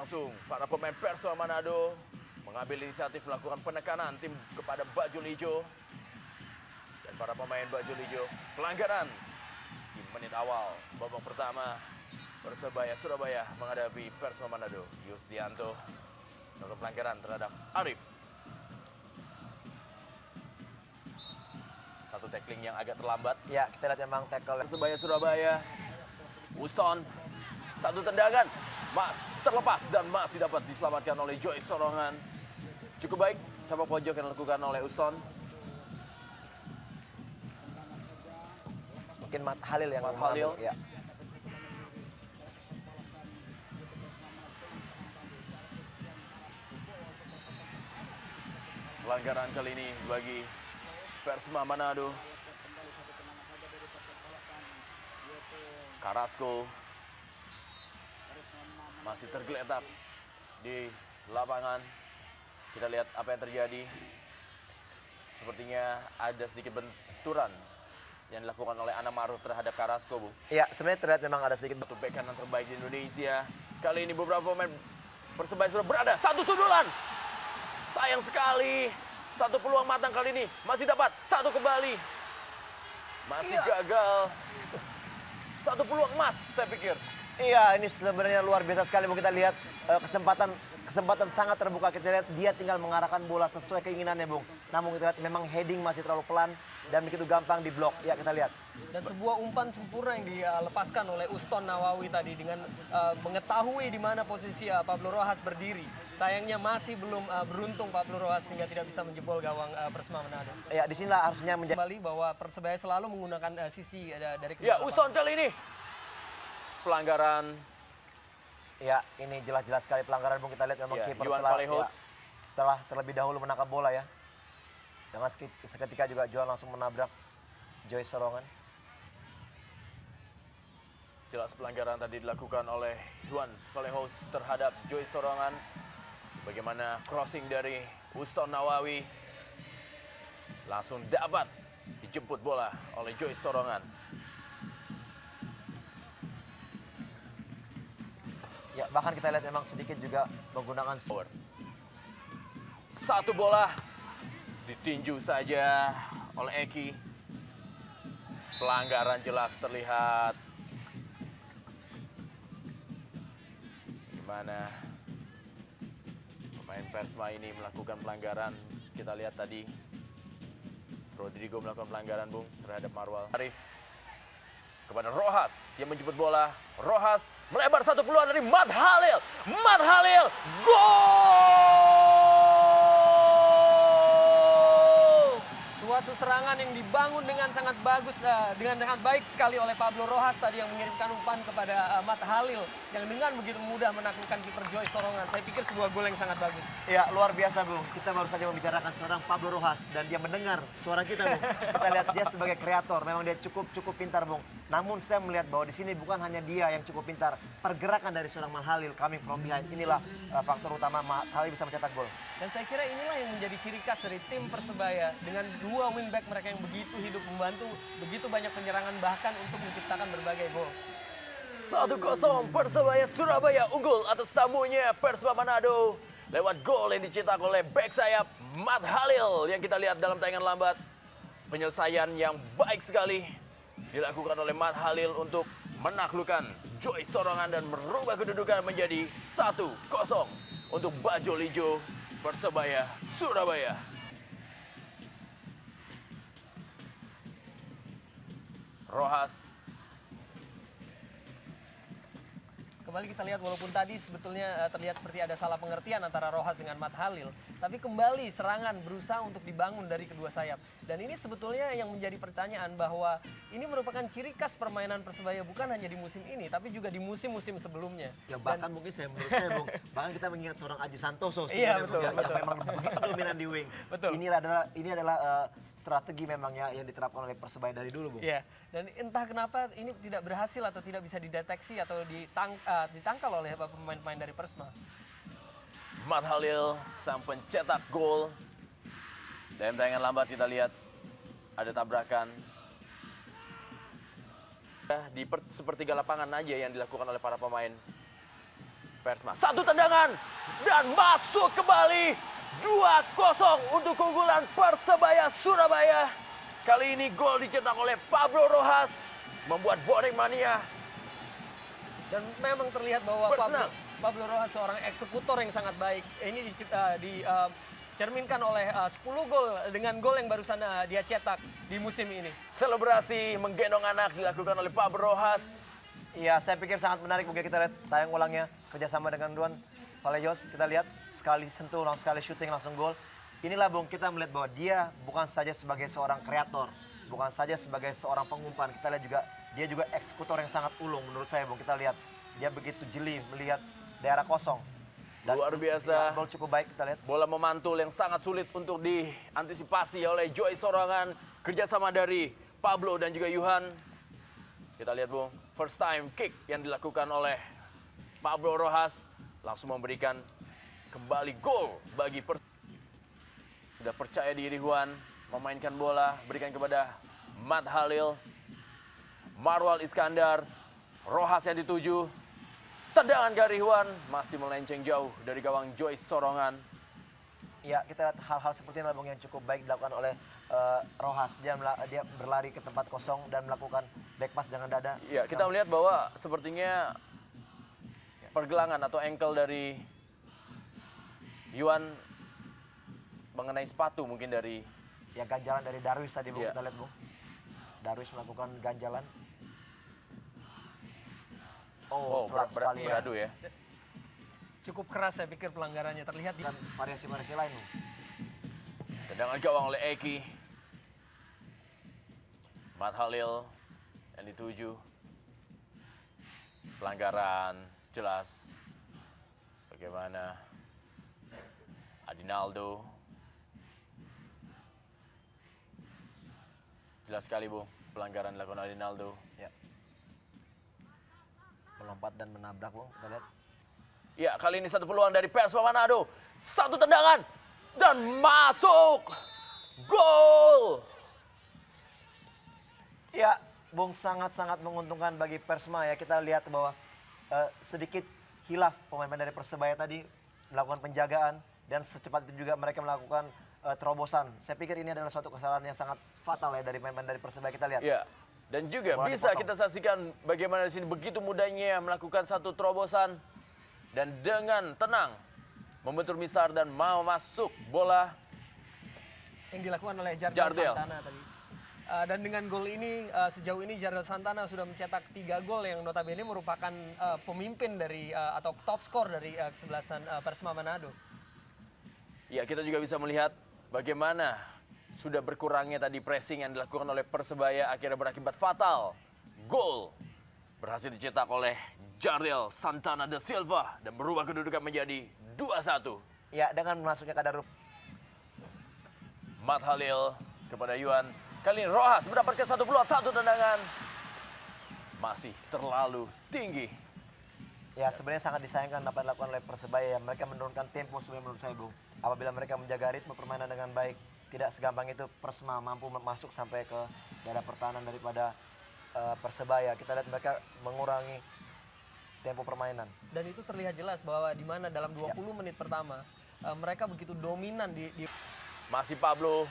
langsung para pemain Persema Manado mengambil inisiatif melakukan penekanan tim kepada Bajul Ijo. Dan para pemain Bajul Ijo pelanggaran di menit awal babak pertama. Persebaya Surabaya menghadapi Persema Manado. Yusdianto melakukan pelanggaran terhadap Arif. Satu tackling yang agak terlambat. Ya, kita lihat memang tackle Persebaya Surabaya. Uson. Satu tendangan. Terlepas dan masih dapat diselamatkan oleh Joy Sorongan. Cukup baik sepak pojok yang dilakukan oleh Uston. mungkin Mat Halil yang Mat Halil. Ya. Pelanggaran kali ini bagi Persema Manado. Carrasco masih tergeletak di lapangan. Kita lihat apa yang terjadi. Sepertinya ada sedikit benturan yang dilakukan oleh Ana Maruf terhadap Carrasco, Bu. Ya, sebenarnya terlihat memang ada sedikit Satu bek kanan terbaik di Indonesia. Kali ini beberapa pemain Persebaya sudah berada. Satu sundulan. Sayang sekali. Satu peluang matang kali ini. Masih dapat. Satu kembali. Masih gagal. Satu peluang emas, saya pikir. Iya, ini sebenarnya luar biasa sekali. Mau kita lihat kesempatan sangat terbuka. Kita lihat dia tinggal mengarahkan bola sesuai keinginannya, Bung. Namun kita lihat memang heading masih terlalu pelan dan begitu gampang diblok. Ya, kita lihat. Dan sebuah umpan sempurna yang dilepaskan oleh Uston Nawawi tadi dengan mengetahui di mana posisi Pablo Rojas berdiri. Sayangnya masih belum beruntung Pablo Rojas sehingga tidak bisa menjebol gawang Persema Manado. Ya, disinilah harusnya menjadi Kembali bahwa Persebaya selalu menggunakan sisi dari kedua Ya, lapangan. Uston kali ini. Pelanggaran. ya, ini jelas-jelas sekali pelanggaran, Bung. Kita lihat memang Ya, kiper Yuan Valejos. telah terlebih dahulu menangkap bola ya. Dengan seketika juga Juan langsung menabrak Joy Sorongan. Jelas pelanggaran tadi dilakukan oleh Juan Valejos terhadap Joy Sorongan. Bagaimana crossing dari Uston Nawawi. Langsung dapat dijemput bola oleh Joy Sorongan. Ya, bahkan kita lihat memang sedikit juga menggunakan Power. Satu bola ditinju saja oleh Eki. Pelanggaran jelas terlihat. Gimana pemain Persema ini melakukan pelanggaran. Kita lihat tadi Rodrigo melakukan pelanggaran, Bung, terhadap Marwal Arif. Kepada Rojas yang menjemput bola. Rojas melebar satu peluang dari Mat Halil. Mat Halil, gol! Suatu serangan yang dibangun dengan sangat bagus, dengan sangat baik sekali oleh Pablo Rojas tadi yang mengirimkan umpan kepada Mat Halil yang dengan begitu mudah menaklukkan kiper Joy Sorongan. Saya pikir sebuah gol yang sangat bagus. Ya, luar biasa, Bung. Kita baru saja membicarakan seorang Pablo Rojas dan dia mendengar suara kita, Bung. Kita lihat dia sebagai kreator, memang dia cukup pintar, Bung. Namun saya melihat bahwa di sini bukan hanya dia yang cukup pintar. Pergerakan dari seorang Mat Halil coming from behind, inilah faktor utama Mat Halil bisa mencetak gol. Dan saya kira inilah yang menjadi ciri khas dari tim Persebaya dengan dua wingback mereka yang begitu hidup membantu begitu banyak penyerangan bahkan untuk menciptakan berbagai gol. 1-0 Persebaya Surabaya unggul atas tamunya Persema Manado lewat gol yang dicetak oleh bek sayap Mat Halil yang kita lihat dalam tayangan lambat. Penyelesaian yang baik sekali dilakukan oleh Mat Halil untuk menaklukkan Joy Sorongan dan merubah kedudukan menjadi 1-0 untuk Bajul Ijo Persebaya Surabaya. Rojas. Kembali kita lihat walaupun tadi sebetulnya terlihat seperti ada salah pengertian antara Rojas dengan Mat Halil. Tapi kembali serangan berusaha untuk dibangun dari kedua sayap. Dan ini sebetulnya yang menjadi pertanyaan bahwa ini merupakan ciri khas permainan Persebaya bukan hanya di musim ini. Tapi juga di musim-musim sebelumnya. Ya, bahkan mungkin menurut saya, Bung, bahkan kita mengingat seorang Aji Santoso Iya, betul, yang betul. memang begitu dominan di wing. Betul. Ini adalah strategi memang ya yang diterapkan oleh Persebaya dari dulu, Bung. Iya, dan entah kenapa ini tidak berhasil atau tidak bisa dideteksi atau ditangkal oleh pemain-pemain dari Persema. Mat Halil sang pencetak gol. Dalam tayangan lambat kita lihat ada tabrakan. Di sepertiga lapangan aja yang dilakukan oleh para pemain Persma. Satu tendangan dan masuk kembali. 2-0 untuk keunggulan Persebaya Surabaya. Kali ini gol dicetak oleh Pablo Rojas, membuat boarding mania. Dan memang terlihat bahwa Bersenang. Pablo Rojas seorang eksekutor yang sangat baik. Ini dicerminkan oleh 10 gol dengan gol yang barusan dia cetak di musim ini. Selebrasi menggendong anak dilakukan oleh Pablo Rojas. Iya, saya pikir sangat menarik. Mungkin kita lihat tayang ulangnya kerjasama dengan Duan Valejos. Kita lihat sekali sentuh, langsung sekali syuting, langsung gol. Inilah Bung, kita melihat bahwa dia bukan saja sebagai seorang kreator, bukan saja sebagai seorang pengumpan. Kita lihat juga dia juga eksekutor yang sangat ulung menurut saya Bung. Kita lihat dia begitu jeli melihat daerah kosong. Luar biasa. Gol cukup baik kita lihat. Bola memantul yang sangat sulit untuk diantisipasi oleh Joy Sorangan. Kerjasama dari Pablo dan juga Yuhan. Kita lihat Bung, first time kick yang dilakukan oleh Pablo Rojas. Langsung memberikan kembali gol bagi Sudah percaya diri Juan, memainkan bola, berikan kepada Matt Halil. Marwal Iskandar, Rojas yang dituju. Tendangan dari Juan, masih melenceng jauh dari gawang Joy Sorongan. Ya, kita lihat hal-hal seperti ini Bung yang cukup baik dilakukan oleh Rojas. Dia berlari ke tempat kosong dan melakukan back pass dengan dada. Ya, kita melihat bahwa sepertinya pergelangan atau ankle dari Yuan mengenai sepatu mungkin dari Ya, ganjalan dari Darwis tadi Bung, Iya. kita lihat Bung. Darwis melakukan ganjalan. Oh, telat sekali ya. beradu ya. Cukup keras saya pikir pelanggarannya terlihat di Dan variasi-variasi lain Bung. Tendangan gawang oleh Eki. Matt Halil yang dituju. Pelanggaran jelas. Bagaimana Adinaldo. Jelas sekali Bu, pelanggaran dilakukan Adinaldo. Ya. Melompat dan menabrak Bung, kita lihat. Ya, kali ini satu peluang dari Persma Manado. Satu tendangan dan masuk. Gol! Ya, Bung, sangat-sangat menguntungkan bagi Persma ya. Kita lihat bahwa sedikit hilaf pemain-pemain dari Persebaya tadi melakukan penjagaan dan secepat itu juga mereka melakukan terobosan. Saya pikir ini adalah suatu kesalahan yang sangat fatal ya dari pemain-pemain dari Persebaya. Kita lihat. Ya, dan juga Bola bisa dipotong. kita saksikan bagaimana di sini begitu mudahnya melakukan satu terobosan dan dengan tenang membentur misar dan mau masuk bola. yang dilakukan oleh Jardel Jardel. Santana tadi. Dan dengan gol ini, sejauh ini Jardel Santana sudah mencetak 3 gol yang notabene merupakan pemimpin dari atau top skor dari kesebelasan Persma Manado. Ya, kita juga bisa melihat bagaimana sudah berkurangnya tadi pressing yang dilakukan oleh Persebaya akhirnya berakibat fatal. Gol berhasil dicetak oleh Jardel Santana da Silva dan berubah kedudukan menjadi 2-1. Ya, dengan masuknya Kadaruf. Matt Halil kepada Yuan. Kali ini Rojas mendapatkan satu peluang, satu tendangan. Masih terlalu tinggi. Ya, sebenarnya sangat disayangkan apa yang dilakukan oleh Persebaya. Mereka menurunkan tempo sebenarnya menurut saya, Bung. Apabila mereka menjaga ritme permainan dengan baik, tidak segampang itu Persma mampu masuk sampai ke daerah pertahanan daripada Persebaya. Kita lihat mereka mengurangi tempo permainan. Dan itu terlihat jelas bahwa di mana dalam 20 menit pertama mereka begitu dominan di Masih Pablo.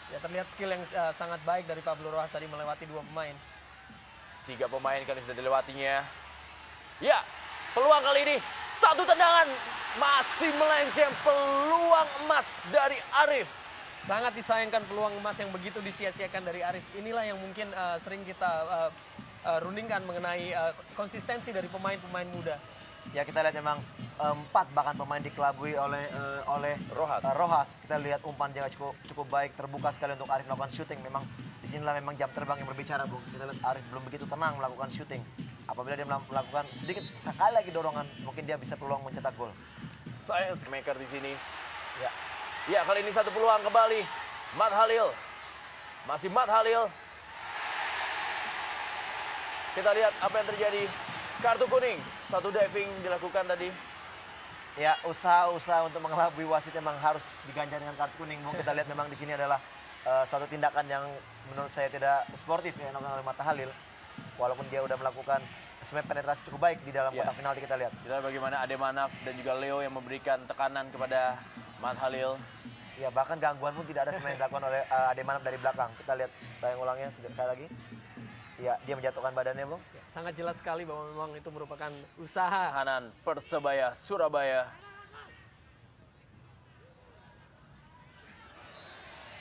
ya terlihat skill yang sangat baik dari Pablo Rojas tadi melewati 2 pemain. 3 pemain kali sudah dilewatinya. Ya, peluang kali ini. Satu tendangan. Masih melenceng peluang emas dari Arif. Sangat disayangkan peluang emas yang begitu disia-siakan dari Arif. Inilah yang mungkin sering kita rundingkan mengenai konsistensi dari pemain-pemain muda. Ya, kita lihat memang 4 bahkan pemain dikelabui oleh Rojas. Rojas. Kita lihat umpan dia cukup baik, terbuka sekali untuk Arif melakukan syuting. Memang disinilah memang jam terbang yang berbicara, Bung. Kita lihat Arif belum begitu tenang melakukan syuting. Apabila dia melakukan sedikit sekali lagi dorongan, mungkin dia bisa peluang mencetak gol. Sayang maker di sini. Ya, Ya, kali ini satu peluang kembali. Matt Halil. Masih Matt Halil. Kita lihat apa yang terjadi. Kartu kuning. Satu diving dilakukan tadi. ya, usaha-usaha untuk mengelabui wasit memang harus diganjar dengan kartu kuning. Bung, kita lihat memang di sini adalah suatu tindakan yang menurut saya tidak sportif yang dilakukan oleh Matt Halil. Walaupun dia sudah melakukan sebenarnya penetrasi cukup baik di dalam Iya. kotak penalti kita lihat. Kita lihat bagaimana Ademanaf dan juga Leo yang memberikan tekanan kepada Matt Halil. Ya bahkan gangguan pun tidak ada sebenarnya yang dilakukan oleh Ademanaf dari belakang. Kita lihat tayang ulangnya sekali lagi. Ya dia menjatuhkan badannya Bung. Ya, sangat jelas sekali bahwa memang itu merupakan usaha. Kanan Persebaya Surabaya.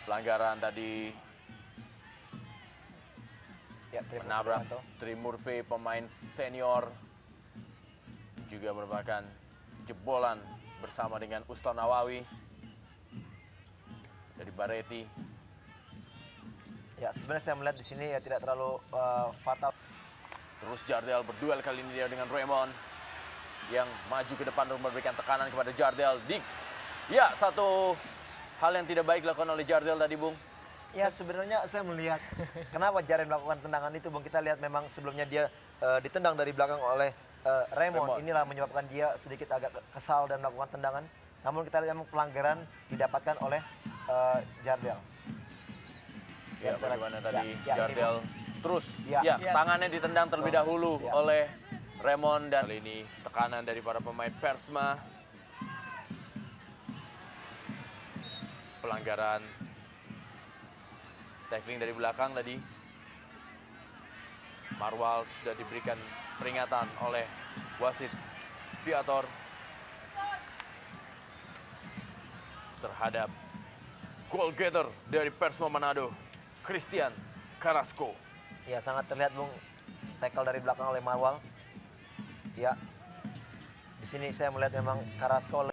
Pelanggaran tadi Ya terima menabrak kasih. Trimurfe, pemain senior. Juga merupakan jebolan bersama dengan Uston Nawawi dari Bareti. Ya sebenarnya saya melihat di sini ya tidak terlalu fatal. Terus Jardel berduel kali ini dia dengan Raymond yang maju ke depan untuk memberikan tekanan kepada Jardel. Ya, satu hal yang tidak baik dilakukan oleh Jardel tadi, Bung. Ya sebenarnya saya melihat kenapa Jaren melakukan tendangan itu Bung. Kita lihat memang sebelumnya dia ditendang dari belakang oleh Raymond. Raymond. Inilah menyebabkan dia sedikit agak kesal dan melakukan tendangan. Namun kita lihat memang pelanggaran didapatkan oleh Jardel. Ya, bagaimana tadi ini, Jardel Bung. terus Ya. tangannya ditendang terlebih dahulu Ya. oleh Raymond, dan kali ini tekanan dari para pemain Persma. Pelanggaran tackling dari belakang tadi. Marwal sudah diberikan peringatan oleh wasit Viator terhadap goal getter dari Persma Manado, Christian Carrasco. Ya sangat terlihat Bung, tackle dari belakang oleh Marwal. Ya, di sini saya melihat memang Carrasco